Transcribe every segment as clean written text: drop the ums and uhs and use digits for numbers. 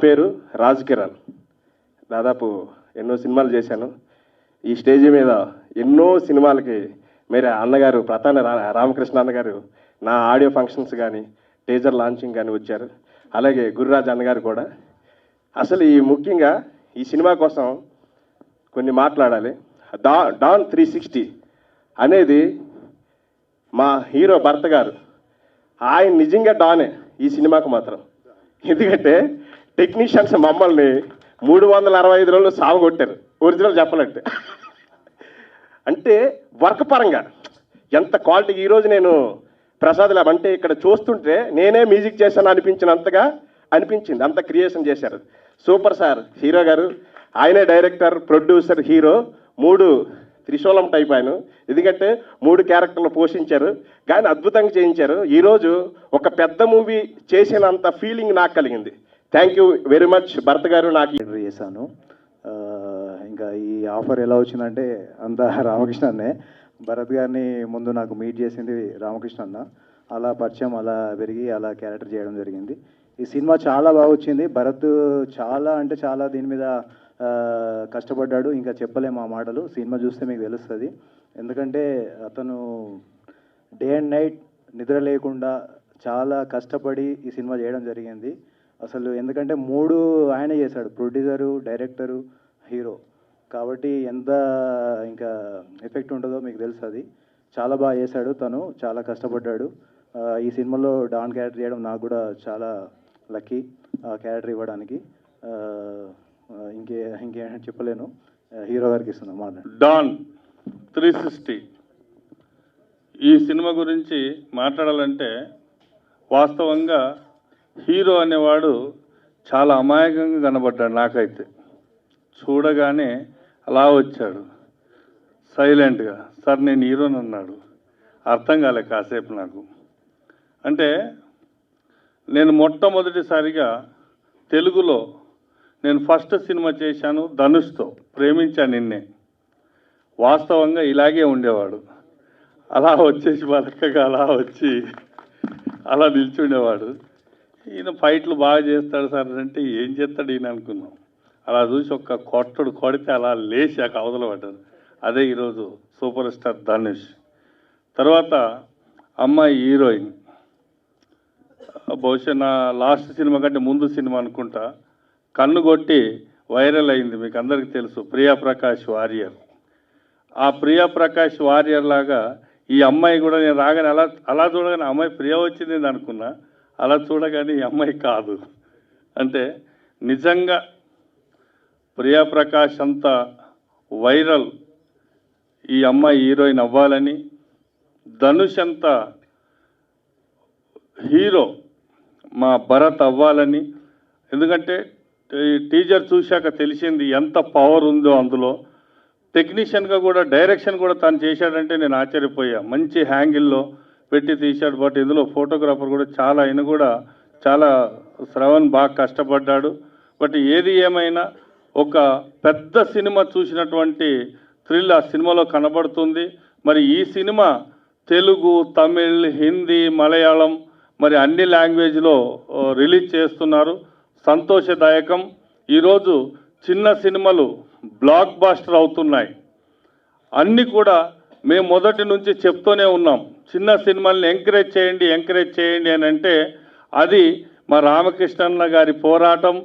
పేరు రాజ్ కిరణ్. దాదాపు ఎన్నో సినిమాలు చేశాను. ఈ స్టేజ్ మీద ఎన్నో సినిమాలకి మీరు అన్నగారు ప్రతాన రామకృష్ణ అన్నగారు నా ఆడియో ఫంక్షన్స్ కానీ టీజర్ లాంచింగ్ కానీ వచ్చారు. అలాగే గురురాజ్ అన్నగారు కూడా. అసలు ఈ ముఖ్యంగా ఈ సినిమా కోసం కొన్ని మాట్లాడాలి. డాన్ 360 అనేది మా హీరో భర్త గారు, ఆయన నిజంగా డానే ఈ సినిమాకు మాత్రం. ఎందుకంటే టెక్నీషియన్స్ మమ్మల్ని 365 రోజులు సాగుకొట్టారు ఒరిజినల్ చెప్పాలంటే. అంటే వర్క్ పరంగా ఎంత క్వాలిటీ. ఈరోజు నేను ప్రసాద్ ల్యాబ్ అంటే ఇక్కడ చూస్తుంటే నేనే మ్యూజిక్ చేశాను అనిపించినంతగా అనిపించింది. అంత క్రియేషన్ చేశారు. సూపర్ సార్ హీరో గారు. ఆయనే డైరెక్టర్, ప్రొడ్యూసర్, హీరో, 3 త్రిశూలం టైప్ ఆయన. ఎందుకంటే 3 క్యారెక్టర్లు పోషించారు కానీ అద్భుతంగా చేయించారు. ఈరోజు ఒక పెద్ద మూవీ చేసినంత ఫీలింగ్ నాకు కలిగింది. Thank you very much Bharat గారు. నాకు చేశాను. ఇంకా ఈ ఆఫర్ ఎలా వచ్చిందంటే అంత రామకృష్ణ అన్నే. భరత్ గారిని ముందు నాకు మీట్ చేసింది రామకృష్ణ అన్న. అలా పరిచయం, అలా పెరిగి అలా క్యారెక్టర్ చేయడం జరిగింది. ఈ సినిమా చాలా బాగా వచ్చింది. భరత్ చాలా అంటే చాలా దీని మీద కష్టపడ్డాడు. ఇంకా చెప్పలేము ఆ మాటలు. సినిమా చూస్తే మీకు తెలుస్తుంది. ఎందుకంటే అతను డే అండ్ నైట్ నిద్ర లేకుండా చాలా కష్టపడి ఈ సినిమా చేయడం జరిగింది. అసలు ఎందుకంటే 3 ఆయన చేశాడు, ప్రొడ్యూసరు, డైరెక్టరు, హీరో. కాబట్టి ఎంత ఇంకా ఎఫెక్ట్ ఉంటుందో మీకు తెలుస్తుంది. చాలా బాగా చేశాడు తను, చాలా కష్టపడ్డాడు. ఈ సినిమాలో డాన్ క్యారెక్టర్ చేయడం నాకు కూడా చాలా లక్కీ ఆ క్యారెక్టర్ ఇవ్వడానికి. ఇంకేమైనా చెప్పలేను. హీరో గారికి ఇస్తున్నాం మాట. డాన్ 360 ఈ సినిమా గురించి మాట్లాడాలంటే వాస్తవంగా హీరో అనేవాడు చాలా అమాయకంగా కనబడ్డాడు. నాకైతే చూడగానే అలా వచ్చాడు సైలెంట్గా. సార్ నేను హీరోని అన్నాడు. అర్థం కాలే కాసేపు నాకు. అంటే నేను మొట్టమొదటిసారిగా తెలుగులో నేను ఫస్ట్ సినిమా చేశాను ధనుష్తో, ప్రేమించాను నిన్నే. వాస్తవంగా ఇలాగే ఉండేవాడు. అలా వచ్చేసి బలకగా అలా వచ్చి అలా నిల్చుండేవాడు. ఈయన ఫైట్లు బాగా చేస్తాడు సార్ అంటే ఏం చేస్తాడు ఈయన అనుకున్నాం. అలా చూసి ఒక్క కొడితే అలా లేచి ఆ అవతల పడ్డాడు. అదే ఈరోజు సూపర్ స్టార్ ధనుష్. తర్వాత అమ్మాయి హీరోయిన్, బహుశా నా లాస్ట్ సినిమా కంటే ముందు సినిమా అనుకుంటా, కన్ను కొట్టి వైరల్ అయింది, మీకు అందరికీ తెలుసు, ప్రియా ప్రకాష్ వారియర్. ఆ ప్రియా ప్రకాష్ వారియర్ లాగా ఈ అమ్మాయి కూడా నేను రాగానే అలా చూడగానే అమ్మాయి ప్రియా వచ్చింది అనుకున్నా. అలా చూడగానే ఈ అమ్మాయి కాదు. అంటే నిజంగా ప్రియా ప్రకాష్ అంత వైరల్ ఈ అమ్మాయి హీరోయిన్ అవ్వాలని, ధనుష్ అంత హీరో మా భరత్ అవ్వాలని. ఎందుకంటే టీజర్ చూశాక తెలిసింది ఎంత పవర్ ఉందో అందులో. టెక్నీషియన్గా కూడా డైరెక్షన్ కూడా తను చేశాడంటే నేను ఆశ్చర్యపోయా. మంచి హ్యాంగిల్లో పెట్టి తీశాడు. బట్ ఇందులో ఫోటోగ్రాఫర్ కూడా ఆయన కూడా చాలా శ్రవణ్ బాగా కష్టపడ్డాడు. బట్ ఏది ఏమైనా ఒక పెద్ద సినిమా చూసినటువంటి థ్రిల్ ఆ సినిమాలో కనబడుతుంది. మరి ఈ సినిమా తెలుగు, తమిళ్, హిందీ, మలయాళం మరి అన్ని లాంగ్వేజ్లో రిలీజ్ చేస్తున్నారు. సంతోషదాయకం. ఈరోజు చిన్న సినిమాలు బ్లాక్ బాస్టర్ అవుతున్నాయి. అన్నీ కూడా మేము మొదటి నుంచి చెప్తూనే ఉన్నాం, చిన్న సినిమాల్ని ఎంకరేజ్ చేయండి అని. అంటే అది మా రామకృష్ణన్న గారి పోరాటం,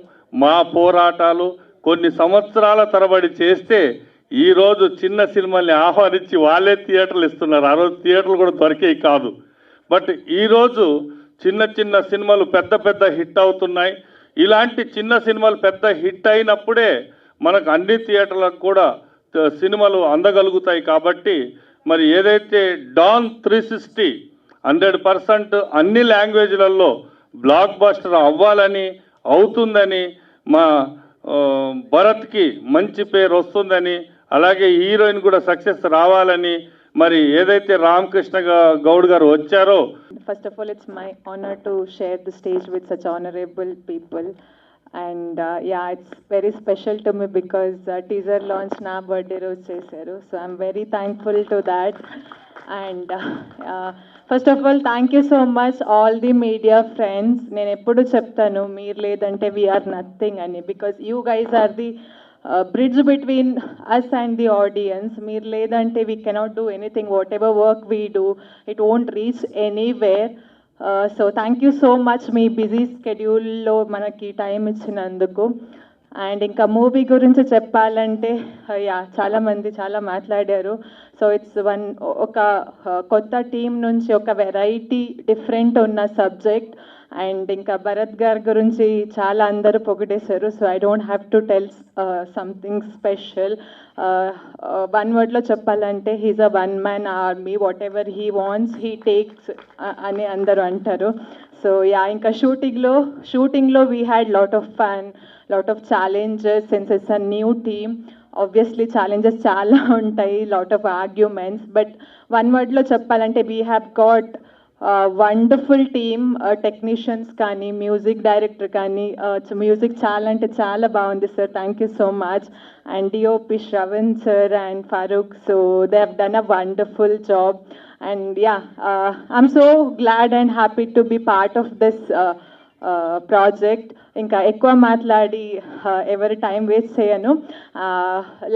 మా పోరాటాలు కొన్ని సంవత్సరాల తరబడి చేస్తే ఈరోజు చిన్న సినిమాల్ని ఆహ్వానించి వాళ్ళే థియేటర్లు ఇస్తున్నారు. ఆ రోజు థియేటర్లు కూడా దొరికేవి కాదు. బట్ ఈరోజు చిన్న సినిమాలు పెద్ద హిట్ అవుతున్నాయి. ఇలాంటి చిన్న సినిమాలు పెద్ద హిట్ అయినప్పుడే మనకు అన్ని థియేటర్లకు కూడా సినిమాలు అందగలుగుతాయి. కాబట్టి మరి ఏదైతే డాన్ 360 100% అన్ని లాంగ్వేజ్లలో బ్లాక్ బస్టర్ అవ్వాలని, అవుతుందని, మా భరత్కి మంచి పేరు వస్తుందని, అలాగే హీరోయిన్ కూడా సక్సెస్ రావాలని మరి ఏదైతే రామకృష్ణ గౌడ్ గారు వచ్చారో. First of all, it's my honor to share the stage with such honorable people. And yeah, it's very special to me because teaser launch na birthday road chesaru. So I'm very thankful to that. And first of all, thank you so much, all the media friends. నేను ఎప్పుడు చెప్తాను మీరు లేదంటే we are nothing అని, because you guys are the bridge between us and the audience. మీరు లేదంటే we cannot do anything. Whatever work we do, it won't reach anywhere. So thank you so much మీ busy స్కెడ్యూల్లో మనకి time ఇచ్చినందుకు. And ఇంకా movie గురించి చెప్పాలంటే yeah చాలామంది చాలా మాట్లాడారు. సో ఇట్స్ ఒక కొత్త టీం నుంచి ఒక వెరైటీ డిఫరెంట్ ఉన్న సబ్జెక్ట్. అండ్ ఇంకా భరత్ గారి గురించి చాలా అందరూ పొగిడేశారు. So I don't have to tell something special. One వర్డ్లో చెప్పాలంటే he's a one man army. Whatever he wants he takes అని అందరూ అంటారు. సో యా ఇంకా షూటింగ్లో we had lot of fun, lot of challenges since it's a new team. Obviously challenges చాలా ఉంటాయి, lot of arguments, but one word లో చెప్పాలంటే we have got wonderful team. Technicians కానీ మ్యూజిక్ డైరెక్టర్ కానీ music చాలా అంటే చాలా బాగుంది sir. Thank you so much. And DOP Shravan sir and Farooq, so they have done a wonderful job. And yeah I'm so glad and happy to be part of this project. ఇంకా ఎక్కువ మాట్లాడి ఎవరి time waste చేయను.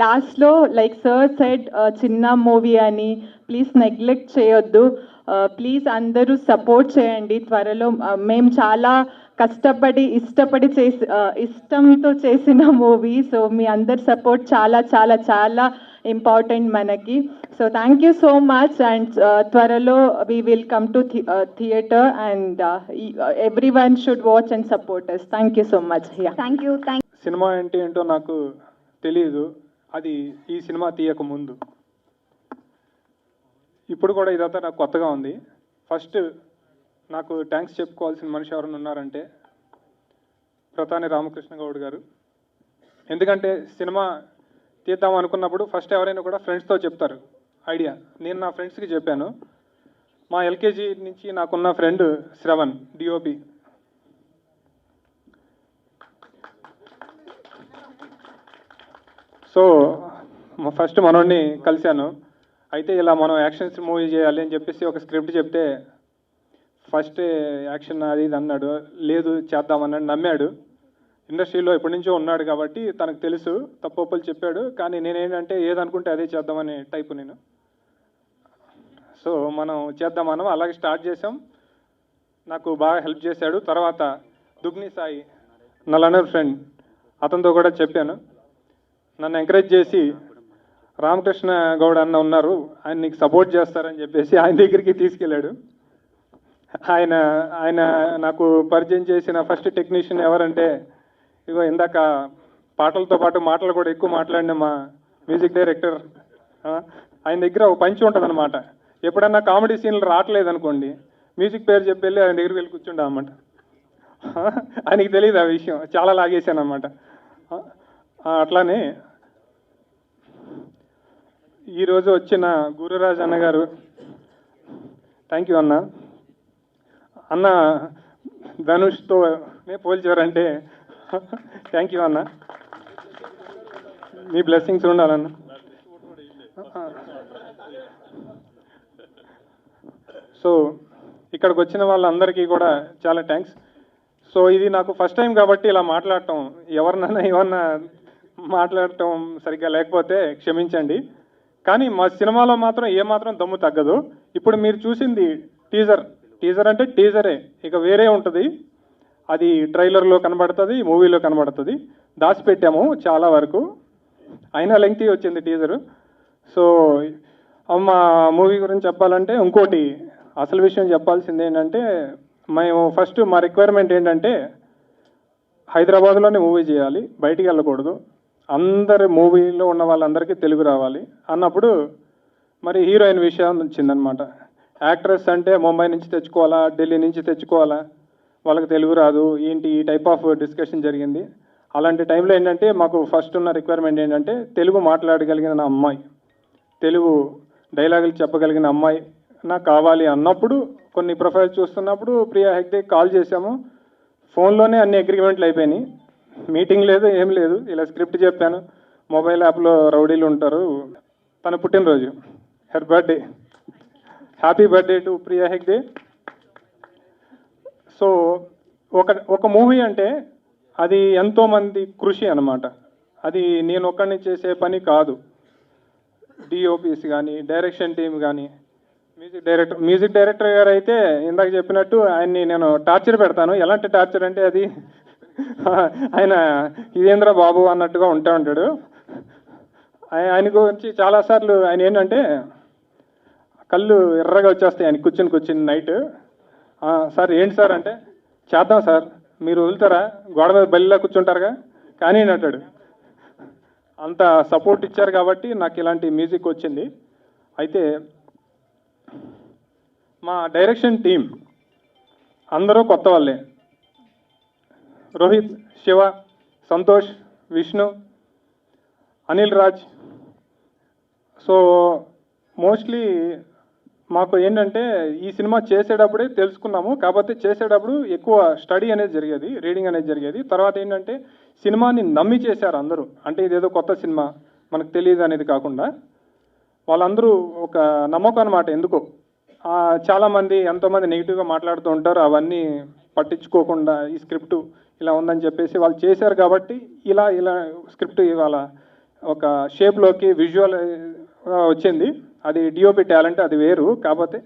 లాస్ట్లో like sir said చిన్న movie అని, please neglect చేయొద్దు. Please అందరూ సపోర్ట్ చేయండి. త్వరలో మేము చాలా కష్టపడి ఇష్టంతో చేసిన మూవీ. సో మీ అందరి సపోర్ట్ చాలా చాలా చాలా ఇంపార్టెంట్ మనకి. So thank you so much. And త్వరలో we will come to theatre and every one should watch and support us. Thank you so much. Thank you. Cinema అంటే ఏంటో నాకు తెలియదు, అది ఈ సినిమా తీయక ముందు. ఇప్పుడు కూడా ఇదంతా నాకు కొత్తగా ఉంది. ఫస్ట్ నాకు థ్యాంక్స్ చెప్పుకోవాల్సిన మనిషి ఎవరైనా ఉన్నారంటే ప్రతాని రామకృష్ణ గౌడ్ గారు. ఎందుకంటే సినిమా తీద్దాం అనుకున్నప్పుడు ఫస్ట్ ఎవరైనా కూడా ఫ్రెండ్స్తో చెప్తారు ఐడియా. నేను నా ఫ్రెండ్స్కి చెప్పాను. మా ఎల్కేజీ నుంచి నాకున్న friend Shravan DOP, so first మనోడిని కలిశాను. అయితే ఇలా మనం యాక్షన్స్ మూవీ చేయాలి అని చెప్పేసి ఒక స్క్రిప్ట్ చెప్తే ఫస్ట్ యాక్షన్ అది ఇది అన్నాడు. లేదు చేద్దామన్నాడు, నమ్మాడు. ఇండస్ట్రీలో ఎప్పటి నుంచో ఉన్నాడు కాబట్టి తనకు తెలుసు, తప్పొప్పులు చెప్పాడు. కానీ నేనేంటంటే ఏదనుకుంటే అదే చేద్దామనే టైపు నేను. సో మనం చేద్దామన్నాం, అలాగే స్టార్ట్ చేసాం. నాకు బాగా హెల్ప్ చేశాడు. తర్వాత దుగ్ని సాయి నా లనర్ ఫ్రెండ్, అతనితో కూడా చెప్పాను. నన్ను ఎంకరేజ్ చేసి రామకృష్ణ గౌడ్ అన్న ఉన్నారు, ఆయన నీకు సపోర్ట్ చేస్తారని చెప్పేసి ఆయన దగ్గరికి తీసుకెళ్ళాడు. ఆయన నాకు పరిచయం చేసిన ఫస్ట్ టెక్నీషియన్ ఎవరంటే ఇగో ఇందాక పాటలతో పాటు మాటలు కూడా ఎక్కువ మాట్లాడిన మా మ్యూజిక్ డైరెక్టర్. ఆయన దగ్గర ఒక పంచి ఉంటుంది అనమాట. ఎప్పుడన్నా కామెడీ సీన్లు రావట్లేదు అనుకోండి, మ్యూజిక్ పేరు చెప్పి వెళ్ళి ఆయన దగ్గరికి వెళ్ళి కూర్చుంటా అన్నమాట. ఆయనకి తెలియదు ఆ విషయం, చాలా లాగేశాను అనమాట. అట్లానే ఈరోజు వచ్చిన గురురాజ్ అన్న గారు, థ్యాంక్ యూ అన్న. అన్న ధనుష్తో పోల్చారంటే థ్యాంక్ యూ అన్న, మీ బ్లెస్సింగ్స్ ఉండాలన్న. సో ఇక్కడికి వచ్చిన వాళ్ళందరికీ కూడా చాలా థ్యాంక్స్. సో ఇది నాకు ఫస్ట్ టైం కాబట్టి ఇలా మాట్లాడటం, ఎవరినైనా ఏమన్నా మాట్లాడటం సరిగ్గా లేకపోతే క్షమించండి. కానీ మా సినిమాలో మాత్రం ఏమాత్రం దమ్ము తగ్గదు. ఇప్పుడు మీరు చూసింది టీజర్ అంటే టీజరే, ఇక వేరే ఉంటుంది. అది ట్రైలర్లో కనబడుతుంది, మూవీలో కనబడుతుంది. దాచిపెట్టాము చాలా వరకు, అయినా లెంగ్తీ వచ్చింది టీజరు. సో మా మూవీ గురించి చెప్పాలంటే ఇంకోటి అసలు విషయం చెప్పాల్సింది ఏంటంటే, మేము ఫస్ట్ మా రిక్వైర్మెంట్ ఏంటంటే హైదరాబాద్లోనే మూవీ చేయాలి, బయటికి వెళ్ళకూడదు, అందరి మూవీలో ఉన్న వాళ్ళందరికీ తెలుగు రావాలి అన్నప్పుడు మరి హీరోయిన్ విషయం వచ్చిందనమాట. యాక్ట్రెస్ అంటే ముంబై నుంచి తెచ్చుకోవాలా, ఢిల్లీ నుంచి తెచ్చుకోవాలా, వాళ్ళకి తెలుగు రాదు ఏంటి, ఈ టైప్ ఆఫ్ డిస్కషన్ జరిగింది. అలాంటి టైంలో ఏంటంటే మాకు ఫస్ట్ ఉన్న రిక్వైర్మెంట్ ఏంటంటే తెలుగు మాట్లాడగలిగిన అమ్మాయి, తెలుగు డైలాగులు చెప్పగలిగిన అమ్మాయి నాకు కావాలి అన్నప్పుడు కొన్ని ప్రొఫైల్స్ చూస్తున్నప్పుడు ప్రియా హెగ్డే కాల్ చేశాము. ఫోన్లోనే అన్ని అగ్రిమెంట్లు అయిపోయినాయి, మీటింగ్ లేదు ఏం లేదు. ఇలా స్క్రిప్ట్ చెప్పాను, మొబైల్ యాప్లో రౌడీలు ఉంటారు, తన పుట్టినరోజు, her birthday. Happy birthday to Priya Hegde. So ఒక మూవీ అంటే అది ఎంతోమంది కృషి అన్నమాట. అది నేను ఒక్కడిని చేసే పని కాదు. డిఓపిస్ కానీ, డైరెక్షన్ టీమ్ కానీ, మ్యూజిక్ డైరెక్టర్ గారు అయితే ఇందాక చెప్పినట్టు ఆయన్ని నేను టార్చర్ పెడతాను. ఎలాంటి టార్చర్ అంటే అది ఆయన ఇదేంద్ర బాబు అన్నట్టుగా ఉంటాడు. ఆయన గురించి చాలాసార్లు ఆయన ఏంటంటే కళ్ళు ఎర్రగా వచ్చేస్తాయి ఆయన కూర్చుని నైట్. సార్ ఏంటి సార్ అంటే, చేద్దాం సార్, మీరు వదులుతారా, గోడ మీద బల్లిలా కూర్చుంటారుగా కానీ అంటాడు. అంత సపోర్ట్ ఇచ్చారు కాబట్టి నాకు ఇలాంటి మ్యూజిక్ వచ్చింది. అయితే మా డైరెక్షన్ టీం అందరూ కొత్త వాళ్ళే. రోహిత్, శివ, సంతోష్, విష్ణు, అనిల్ రాజ్. సో మోస్ట్లీ మాకు ఏంటంటే ఈ సినిమా చేసేటప్పుడే తెలుసుకున్నాము. కాకపోతే చేసేటప్పుడు ఎక్కువ స్టడీ అనేది జరిగేది, రీడింగ్ అనేది జరిగేది. తర్వాత ఏంటంటే సినిమాని నమ్మి చేశారు అందరూ. అంటే ఇదేదో కొత్త సినిమా మనకు తెలియదు అనేది కాకుండా వాళ్ళందరూ ఒక నమ్మకం అనమాట. ఎందుకో చాలామంది ఎంతోమంది నెగిటివ్గా మాట్లాడుతూ ఉంటారు. అవన్నీ పట్టించుకోకుండా ఈ స్క్రిప్ట్ ఇలా ఉందని చెప్పేసి వాళ్ళు చేశారు కాబట్టి ఇలా స్క్రిప్ట్ ఇవాళ ఒక షేప్లోకి విజువల్ వచ్చింది. అది డిఓపి టాలెంట్, అది వేరు. కాకపోతే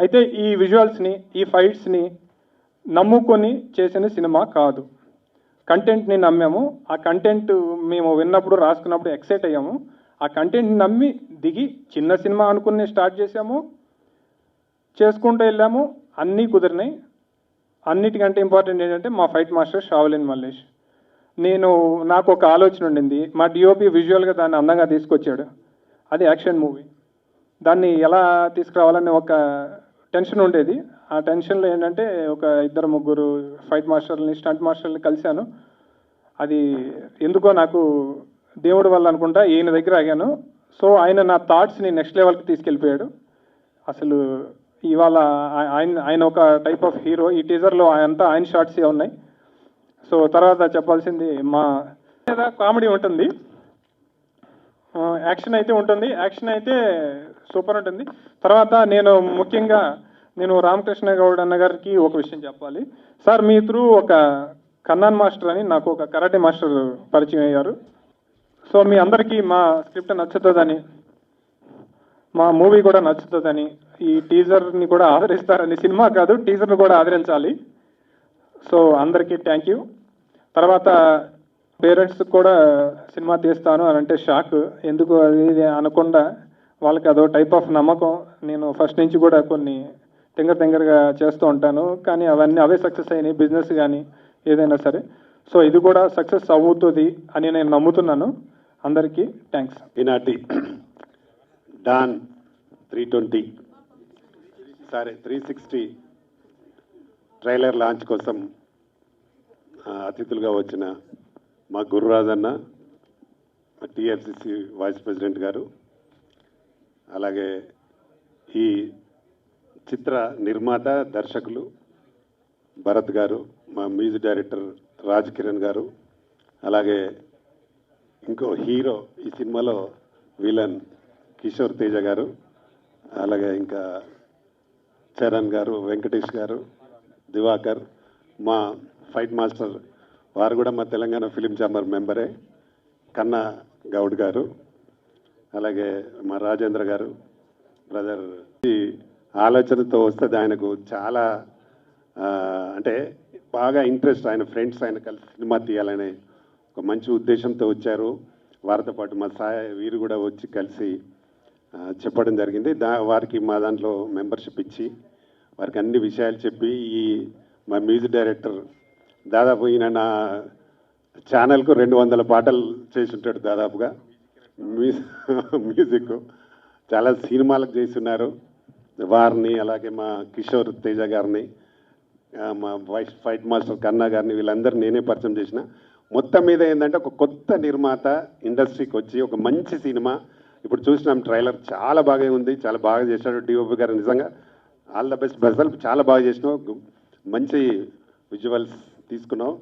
అయితే ఈ విజువల్స్ని, ఈ ఫైట్స్ని నమ్ముకొని చేసిన సినిమా కాదు. కంటెంట్ని నమ్మాము. ఆ కంటెంట్ మేము విన్నప్పుడు, రాసుకున్నప్పుడు ఎక్సైట్ అయ్యాము. ఆ కంటెంట్ని నమ్మి దిగి చిన్న సినిమా అనుకుని స్టార్ట్ చేసాము, చేసుకుంటూ వెళ్ళాము. అన్నీ కుదిరినాయి. అన్నిటికంటే ఇంపార్టెంట్ ఏంటంటే మా ఫైట్ మాస్టర్ షావులిన్ మల్లేష్. నాకు ఒక ఆలోచన ఉండింది. మా డిఓపి విజువల్గా దాన్ని అందంగా తీసుకొచ్చాడు. అది యాక్షన్ మూవీ. దాన్ని ఎలా తీసుకురావాలని ఒక టెన్షన్ ఉండేది. ఆ టెన్షన్లో ఏంటంటే ఒక 2-3 ఫైట్ మాస్టర్ని, స్టంట్ మాస్టర్ని కలిశాను. అది ఎందుకో నాకు దేవుడి వల్ల అనుకుంటా ఈయన దగ్గర ఆగాను. సో ఆయన నా థాట్స్ని నెక్స్ట్ లెవెల్కి తీసుకెళ్ళిపోయాడు. అసలు ఇవాళ ఆయన ఒక టైప్ ఆఫ్ హీరో. ఈ టీజర్లో అంతా ఆయన షార్ట్సే ఉన్నాయి. సో తర్వాత చెప్పాల్సింది మా కామెడీ ఉంటుంది, యాక్షన్ అయితే ఉంటుంది. యాక్షన్ అయితే సూపర్ ఉంటుంది. తర్వాత ముఖ్యంగా నేను రామకృష్ణ గౌడ్ అన్న గారికి ఒక విషయం చెప్పాలి. సార్ మీ త్రూ ఒక కన్నాన్ మాస్టర్ అని నాకు ఒక కరాటే మాస్టర్ పరిచయం అయ్యారు. సో మీ అందరికీ మా స్క్రిప్ట్ నచ్చుతుందని, మా మూవీ కూడా నచ్చుతుందని, ఈ టీజర్ని కూడా ఆదరిస్తారని, సినిమా కాదు టీజర్ని కూడా ఆదరించాలి. సో అందరికీ థ్యాంక్ యూ. తర్వాత పేరెంట్స్ కూడా సినిమా తీస్తాను అని అంటే షాక్. ఎందుకు అది అనకుండా వాళ్ళకి అదో టైప్ ఆఫ్ నమ్మకం. నేను ఫస్ట్ నుంచి కూడా కొన్ని తింగరగా చేస్తూ ఉంటాను, కానీ అవే సక్సెస్ అయినాయి, బిజినెస్ కానీ ఏదైనా సరే. సో ఇది కూడా సక్సెస్ అవుతుంది అని నేను నమ్ముతున్నాను. అందరికీ థ్యాంక్స్. ఈనాటి డాన్ 360 ట్రైలర్ లాంచ్ కోసం అతిథులుగా వచ్చిన మా గురురాజన్న, టీఎఫ్సిసి వైస్ ప్రెసిడెంట్ గారు, అలాగే ఈ చిత్ర నిర్మాత దర్శకులు భరత్ గారు, మా మ్యూజిక్ డైరెక్టర్ రాజ్ కిరణ్ గారు, అలాగే ఇంకో హీరో ఈ సినిమాలో విలన్ కిషోర్ తేజ గారు, అలాగే ఇంకా చరణ్ గారు, వెంకటేష్ గారు, దివాకర్, మా ఫైట్ మాస్టర్ వారు కూడా మా తెలంగాణ ఫిలిం ఛాంబర్ మెంబరే కన్నా గౌడ్ గారు, అలాగే మా రాజేంద్ర గారు బ్రదర్. ఈ ఆలోచనతో వస్తుంది ఆయనకు చాలా అంటే బాగా ఇంట్రెస్ట్. ఆయన ఫ్రెండ్స్ ఆయన కలిసి సినిమా తీయాలనే ఒక మంచి ఉద్దేశంతో వచ్చారు. వారితో పాటు మా వీరు కూడా వచ్చి కలిసి చెప్పడం జరిగింది. వారికి మా దాంట్లో మెంబర్షిప్ ఇచ్చి వారికి అన్ని విషయాలు చెప్పి మా మ్యూజిక్ డైరెక్టర్ దాదాపు ఈయన నా ఛానల్కు 200 పాటలు చేసి ఉంటాడు దాదాపుగా. మ్యూజిక్ చాలా సినిమాలకు చేస్తున్నారు. వారిని అలాగే మా కిషోర్ తేజ గారిని, మా ఫైట్ మాస్టర్ కన్నా గారిని, వీళ్ళందరూ నేనే పరిచయం చేసిన. మొత్తం మీద ఏంటంటే ఒక కొత్త నిర్మాత ఇండస్ట్రీకి వచ్చి ఒక మంచి సినిమా ఇప్పుడు చూసినాం. ట్రైలర్ చాలా బాగా ఉంది, చాలా బాగా చేశాడు డిఓపి గారు. నిజంగా ఆల్ ద బెస్ట్ బ్రదర్, చాలా బాగా చేసినావు, మంచి విజువల్స్ తీసుకున్నావు.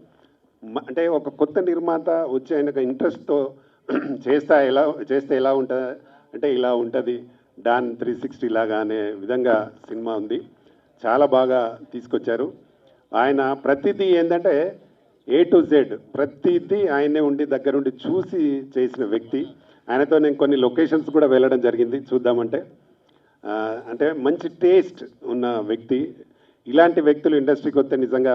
అంటే ఒక కొత్త నిర్మాత వచ్చి ఆయన ఇంట్రెస్ట్తో చేస్తే ఎలా ఉంటుంది అంటే ఇలా ఉంటుంది డాన్ 360 లాగా అనే విధంగా సినిమా ఉంది. చాలా బాగా తీసుకొచ్చారు. ఆయన ప్రతిదీ ఏంటంటే A to Z ప్రతిదీ ఆయనే ఉండి దగ్గరుండి చూసి చేసిన వ్యక్తి. ఆయనతో నేను కొన్ని లొకేషన్స్ కూడా వెళ్ళడం జరిగింది చూద్దామంటే. అంటే మంచి టేస్ట్ ఉన్న వ్యక్తి. ఇలాంటి వ్యక్తులు ఇండస్ట్రీకి వస్తే నిజంగా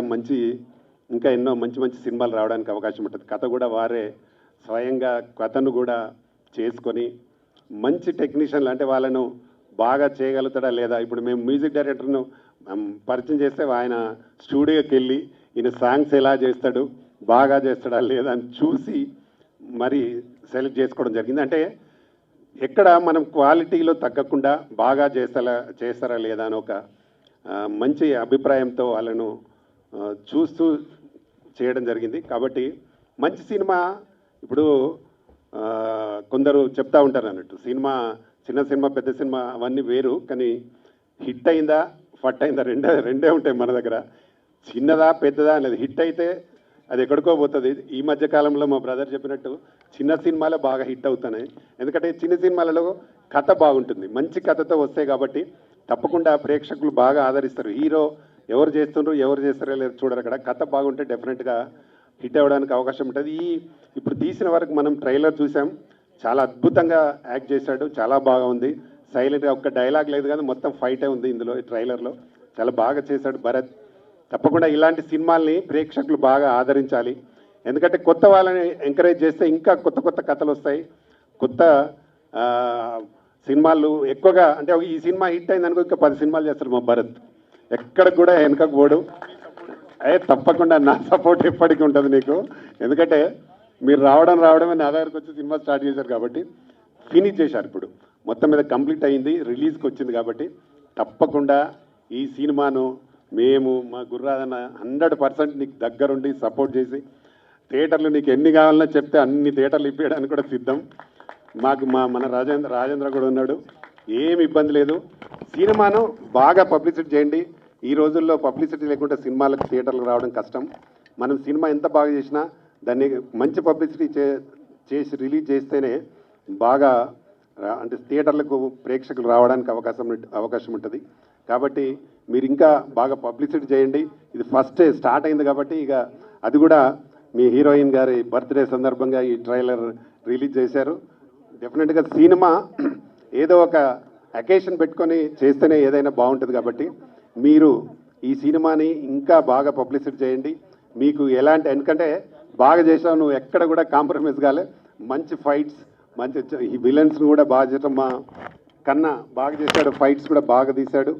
ఇంకా ఎన్నో మంచి మంచి సినిమాలు రావడానికి అవకాశం ఉంటుంది. కథ కూడా వారే స్వయంగా కథను కూడా చేసుకొని మంచి టెక్నీషియన్లు, అంటే వాళ్ళను బాగా చేయగలుగుతాడా లేదా. ఇప్పుడు మేము మ్యూజిక్ డైరెక్టర్ను పరిచయం చేస్తే ఆయన స్టూడియోకి వెళ్ళి ఈయన సాంగ్స్ ఎలా చేస్తాడు, బాగా చేస్తాడా లేదా అని చూసి మరి సెలెక్ట్ చేసుకోవడం జరిగింది. అంటే ఎక్కడ మనం క్వాలిటీలో తగ్గకుండా బాగా చేస్తారా లేదా అని ఒక మంచి అభిప్రాయంతో వాళ్ళను చూస్తూ చేయడం జరిగింది. కాబట్టి మంచి సినిమా ఇప్పుడు కొందరు చెప్తా ఉంటారు అన్నట్టు, సినిమా చిన్న సినిమా పెద్ద సినిమా అవన్నీ వేరు, కానీ హిట్ అయిందా ఫట్ అయిందా రెండే ఉంటాయి మన దగ్గర. చిన్నదా పెద్దదా అనేది హిట్ అయితే అది ఎక్కడికో పోతుంది. ఈ మధ్య కాలంలో మా బ్రదర్ చెప్పినట్టు చిన్న సినిమాలే బాగా హిట్ అవుతున్నాయి. ఎందుకంటే చిన్న సినిమాలలో కథ బాగుంటుంది, మంచి కథతో వస్తాయి కాబట్టి తప్పకుండా ప్రేక్షకులు బాగా ఆదరిస్తారు. హీరో ఎవరు చేస్తారో లేదు చూడరు. అక్కడ కథ బాగుంటే డెఫినెట్గా హిట్ అవ్వడానికి అవకాశం ఉంటుంది. ఇప్పుడు తీసిన వరకు మనం ట్రైలర్ చూసాం, చాలా అద్భుతంగా యాక్ట్ చేశాడు, చాలా బాగా ఉంది. సైలెంట్గా ఒక్క డైలాగ్ లేదు కానీ మొత్తం ఫైటే ఉంది ఇందులో. ఈ ట్రైలర్లో చాలా బాగా చేశాడు భరత్. తప్పకుండా ఇలాంటి సినిమాల్ని ప్రేక్షకులు బాగా ఆదరించాలి. ఎందుకంటే కొత్త వాళ్ళని ఎంకరేజ్ చేస్తే ఇంకా కొత్త కొత్త కథలు వస్తాయి, కొత్త సినిమాలు ఎక్కువగా. అంటే ఈ సినిమా హిట్ అయింది అనుకో ఇంకా 10 సినిమాలు చేస్తారు మా భరత్. ఎక్కడికి కూడా వెనకకు పోడు. తప్పకుండా నా సపోర్ట్ ఎప్పటికీ ఉంటుంది నీకు. ఎందుకంటే మీరు రావడమే నా దగ్గరకు వచ్చి సినిమా స్టార్ట్ చేశారు కాబట్టి ఫినిష్ చేశారు. ఇప్పుడు మొత్తం మీద కంప్లీట్ అయింది, రిలీజ్కి వచ్చింది. కాబట్టి తప్పకుండా ఈ సినిమాను మేము మా గుర్రాదన్న 100% నీకు దగ్గరుండి సపోర్ట్ చేసి థియేటర్లు నీకు ఎన్ని కావాలన్నా చెప్తే అన్ని థియేటర్లు ఇప్పించడానికి కూడా సిద్ధం. మన రాజేంద్ర కూడా ఉన్నాడు, ఏమి ఇబ్బంది లేదు. సినిమాను బాగా పబ్లిసిటీ చేయండి. ఈ రోజుల్లో పబ్లిసిటీ లేకుండా సినిమాలకు థియేటర్లకు రావడం కష్టం. మనం సినిమా ఎంత బాగా చేసినా దాన్ని మంచి పబ్లిసిటీ చేసి రిలీజ్ చేస్తేనే బాగా అంటే థియేటర్లకు ప్రేక్షకులు రావడానికి అవకాశం ఉంటుంది. కాబట్టి మీరు ఇంకా బాగా పబ్లిసిటీ చేయండి. ఇది ఫస్ట్ స్టార్ట్ అయింది కాబట్టి ఇక అది కూడా మీ హీరోయిన్ గారి బర్త్డే సందర్భంగా ఈ ట్రైలర్ రిలీజ్ చేశారు. డెఫినెట్గా సినిమా ఏదో ఒక అకేషన్ పెట్టుకొని చేస్తేనే ఏదైనా బాగుంటుంది. కాబట్టి మీరు ఈ సినిమాని ఇంకా బాగా పబ్లిసిటీ చేయండి. మీకు ఎలాంటి, ఎందుకంటే బాగా చేసావు నువ్వు, ఎక్కడ కూడా కాంప్రమైజ్ కాలే. మంచి ఫైట్స్, మంచి ఈ విలన్స్ను కూడా బాగా చేయటం మా కన్నా బాగా చేశాడు, ఫైట్స్ కూడా బాగా తీశాడు.